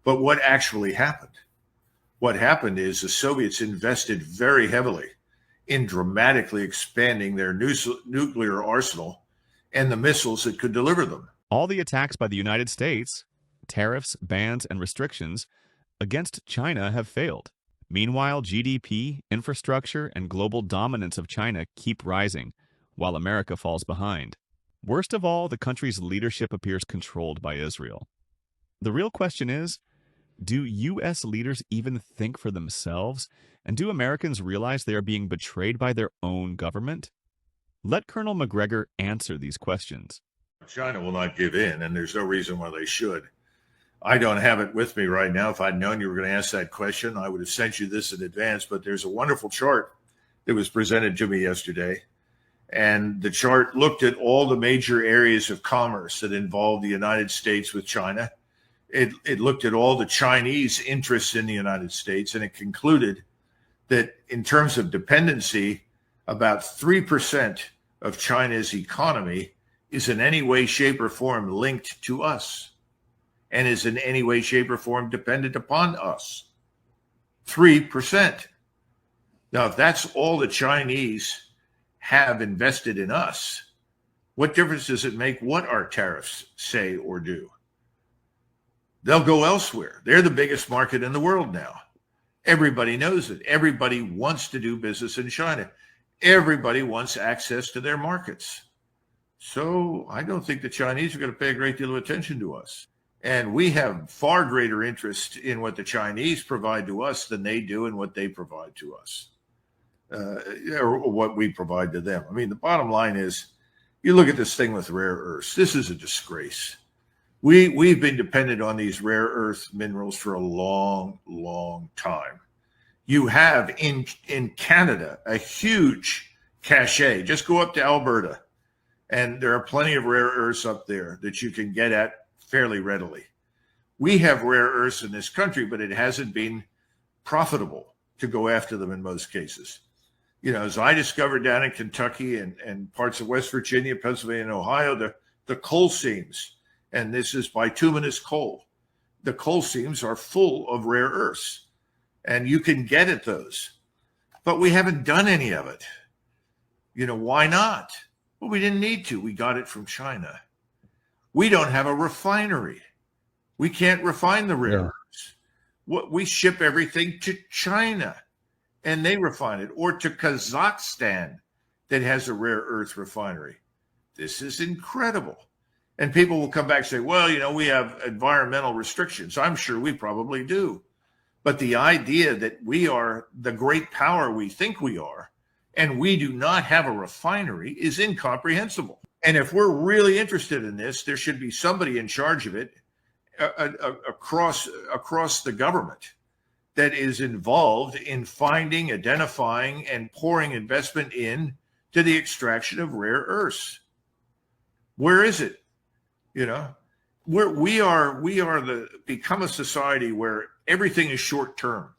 But what actually happened? What happened is the Soviets invested very heavily in dramatically expanding their nuclear arsenal and the missiles that could deliver them. All the attacks by the United States, tariffs, bans, and restrictions against China have failed. Meanwhile, GDP, infrastructure, and global dominance of China keep rising, while America falls behind. Worst of all, the country's leadership appears controlled by Israel. The real question is, do U.S. leaders even think for themselves? And do Americans realize they are being betrayed by their own government? Let Colonel McGregor answer these questions. China will not give in, and there's no reason why they should. I don't have it with me right now. If I'd known you were going to ask that question, I would have sent you this in advance. But there's a wonderful chart that was presented to me yesterday. And the chart looked at all the major areas of commerce that involve the United States with China. It looked at all the Chinese interests in the United States, and it concluded that in terms of dependency, about 3% of China's economy is in any way, shape, or form linked to us and is in any way, shape, or form dependent upon us. 3%. Now, if that's all the Chinese have invested in us, what difference does it make what our tariffs say or do? They'll go elsewhere. They're the biggest market in the world now. Everybody knows it. Everybody wants to do business in China. Everybody wants access to their markets. So I don't think the Chinese are going to pay a great deal of attention to us. And we have far greater interest in what the Chinese provide to us than they do in what they provide to us, or what we provide to them. I mean, the bottom line is, you look at this thing with rare earths. This is a disgrace. We've been dependent on these rare earth minerals for a long, long time. You have in Canada a huge cache. Just go up to Alberta, and there are plenty of rare earths up there that you can get at fairly readily. We have rare earths in this country, but it hasn't been profitable to go after them in most cases. You know, as I discovered down in Kentucky and parts of West Virginia, Pennsylvania, and Ohio, the coal seams, and this is bituminous coal. The coal seams are full of rare earths, and you can get at those. But we haven't done any of it. You know, why not? Well, we didn't need to. We got it from China. We don't have a refinery. We can't refine the rare earths. We ship everything to China, and they refine it, or to Kazakhstan that has a rare earth refinery. This is incredible. And people will come back and say, well, you know, we have environmental restrictions. I'm sure we probably do. But the idea that we are the great power we think we are, and we do not have a refinery, is incomprehensible. And if we're really interested in this, there should be somebody in charge of it across the government that is involved in finding, identifying, and pouring investment in to the extraction of rare earths. Where is it? You know, we become a society where everything is short term.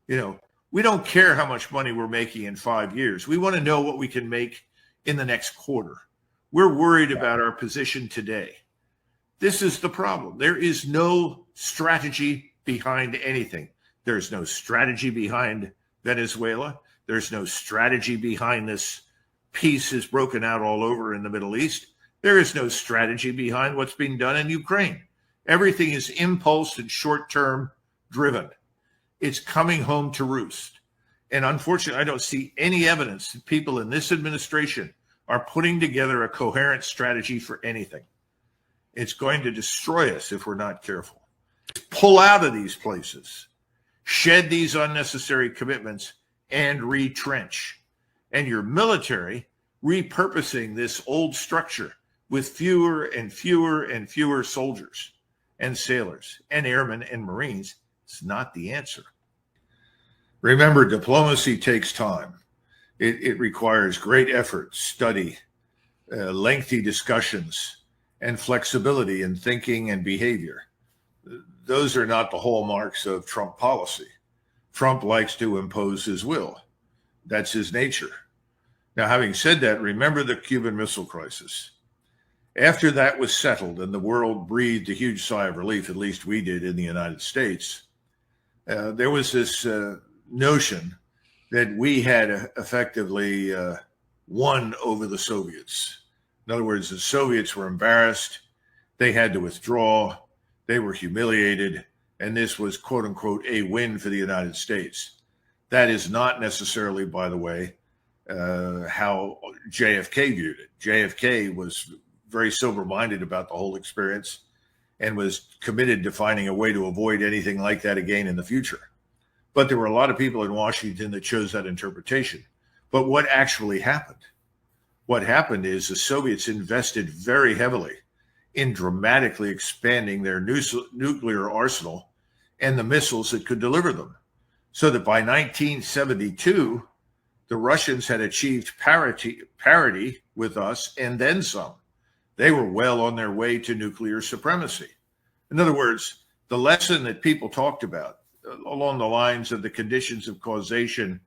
You know, we don't care how much money we're making in 5 years. We want to know what we can make in the next quarter. We're worried about our position today. This is the problem. There is no strategy behind anything. There's no strategy behind Venezuela. There's no strategy behind this peace is broken out all over in the Middle East. There is no strategy behind what's being done in Ukraine. Everything is impulse and short-term driven. It's coming home to roost. And unfortunately, I don't see any evidence that people in this administration are putting together a coherent strategy for anything. It's going to destroy us if we're not careful. Pull out of these places, shed these unnecessary commitments, and retrench. And your military repurposing this old structure with fewer and fewer and fewer soldiers and sailors and airmen and Marines is not the answer. Remember, diplomacy takes time. It requires great effort, study, lengthy discussions, and flexibility in thinking and behavior. Those are not the hallmarks of Trump policy. Trump likes to impose his will. That's his nature. Now, having said that, remember the Cuban Missile Crisis. After that was settled and the world breathed a huge sigh of relief, at least we did in the United States, there was this notion that we had effectively won over the Soviets. In other words, the Soviets were embarrassed. They had to withdraw. They were humiliated. And this was, quote unquote, a win for the United States. That is not necessarily, by the way, how JFK viewed it. JFK was very sober-minded about the whole experience and was committed to finding a way to avoid anything like that again in the future. But there were a lot of people in Washington that chose that interpretation. But what actually happened? What happened is the Soviets invested very heavily in dramatically expanding their nuclear arsenal and the missiles that could deliver them. So that by 1972, the Russians had achieved parity with us and then some. They were well on their way to nuclear supremacy. In other words, the lesson that people talked about along the lines of the conditions of causation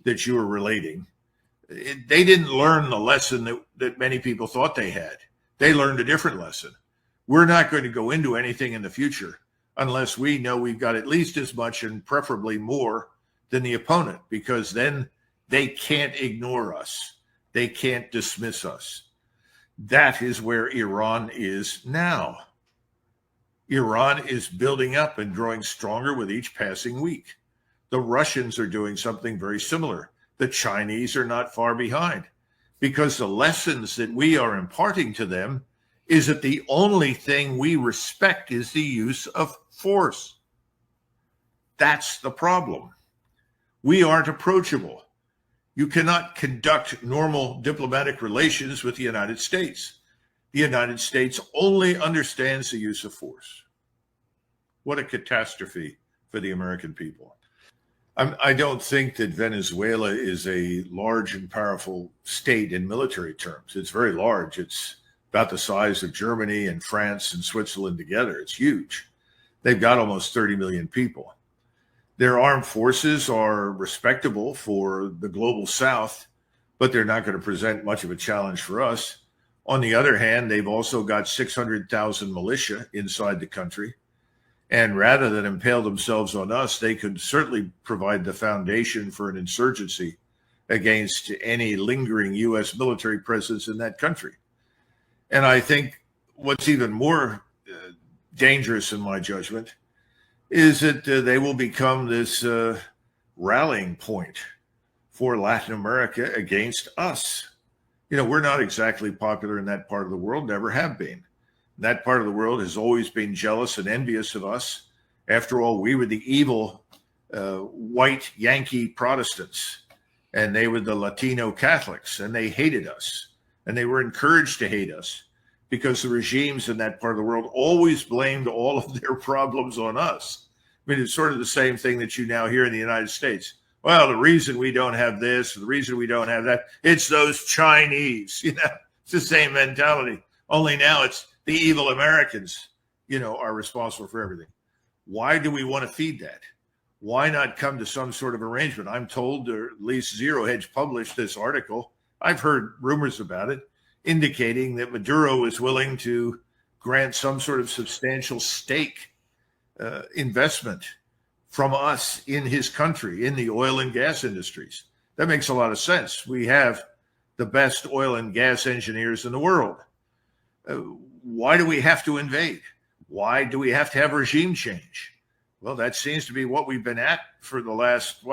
that you were relating, they didn't learn the lesson that many people thought they had. They learned a different lesson. We're not going to go into anything in the future unless we know we've got at least as much and preferably more than the opponent, because then they can't ignore us. They can't dismiss us. That is where Iran is now. Iran is building up and growing stronger with each passing week. The Russians are doing something very similar. The Chinese are not far behind, because the lessons that we are imparting to them is that the only thing we respect is the use of force. That's the problem. We aren't approachable. You cannot conduct normal diplomatic relations with the United States. The United States only understands the use of force. What a catastrophe for the American people. I don't think that Venezuela is a large and powerful state in military terms. It's very large. It's about the size of Germany and France and Switzerland together. It's huge. They've got almost 30 million people. Their armed forces are respectable for the global South, but they're not going to present much of a challenge for us. On the other hand, they've also got 600,000 militia inside the country. And rather than impale themselves on us, they could certainly provide the foundation for an insurgency against any lingering U.S. military presence in that country. And I think what's even more dangerous in my judgment is that they will become this rallying point for Latin America against us. You know, we're not exactly popular in that part of the world, never have been. That part of the world has always been jealous and envious of us. After all, we were the evil white Yankee Protestants, and they were the Latino Catholics, and they hated us, and they were encouraged to hate us because the regimes in that part of the world always blamed all of their problems on us. I mean, it's sort of the same thing that you now hear in the United States. Well, the reason we don't have this, the reason we don't have that, it's those Chinese. You know, it's the same mentality. Only now it's the evil Americans, you know, are responsible for everything. Why do we want to feed that? Why not come to some sort of arrangement? I'm told, or at least Zero Hedge published this article. I've heard rumors about it, indicating that Maduro is willing to grant some sort of substantial stake investment from us in his country, in the oil and gas industries. That makes a lot of sense. We have the best oil and gas engineers in the world. Why do we have to invade? Why do we have to have regime change? Well, that seems to be what we've been at for the last,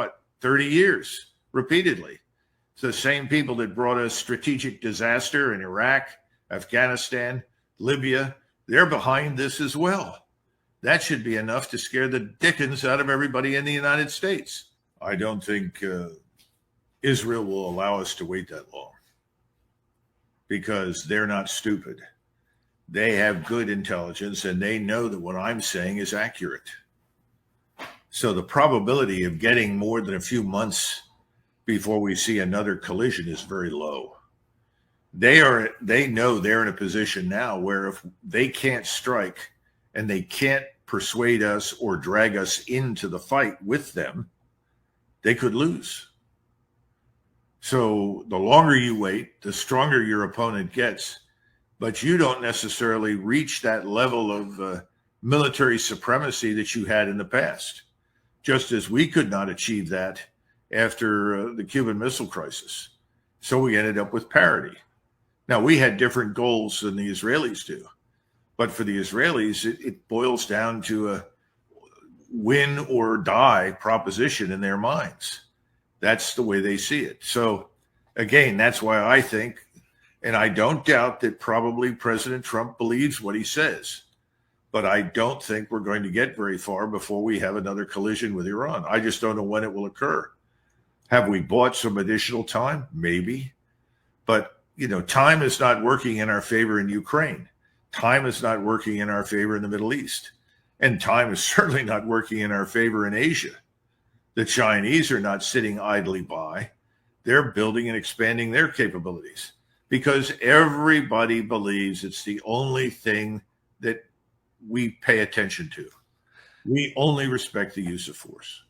30 years, repeatedly. It's the same people that brought us strategic disaster in Iraq, Afghanistan, Libya. They're behind this as well. That should be enough to scare the dickens out of everybody in the United States. I don't think Israel will allow us to wait that long, because they're not stupid. They have good intelligence, and they know that what I'm saying is accurate. So the probability of getting more than a few months before we see another collision is very low. They know they're in a position now where if they can't strike and they can't persuade us or drag us into the fight with them, they could lose. So the longer you wait, the stronger your opponent gets. but you don't necessarily reach that level of military supremacy that you had in the past, just as we could not achieve that after the Cuban Missile Crisis. So we ended up with parity. Now, we had different goals than the Israelis do, but for the Israelis, it boils down to a win or die proposition in their minds. That's the way they see it. So, again, that's why I think, and I don't doubt that probably President Trump believes what he says, but I don't think we're going to get very far before we have another collision with Iran. I just don't know when it will occur. Have we bought some additional time? Maybe. But, time is not working in our favor in Ukraine. Time is not working in our favor in the Middle East. And time is certainly not working in our favor in Asia. The Chinese are not sitting idly by. They're building and expanding their capabilities because everybody believes it's the only thing that we pay attention to. We only respect the use of force.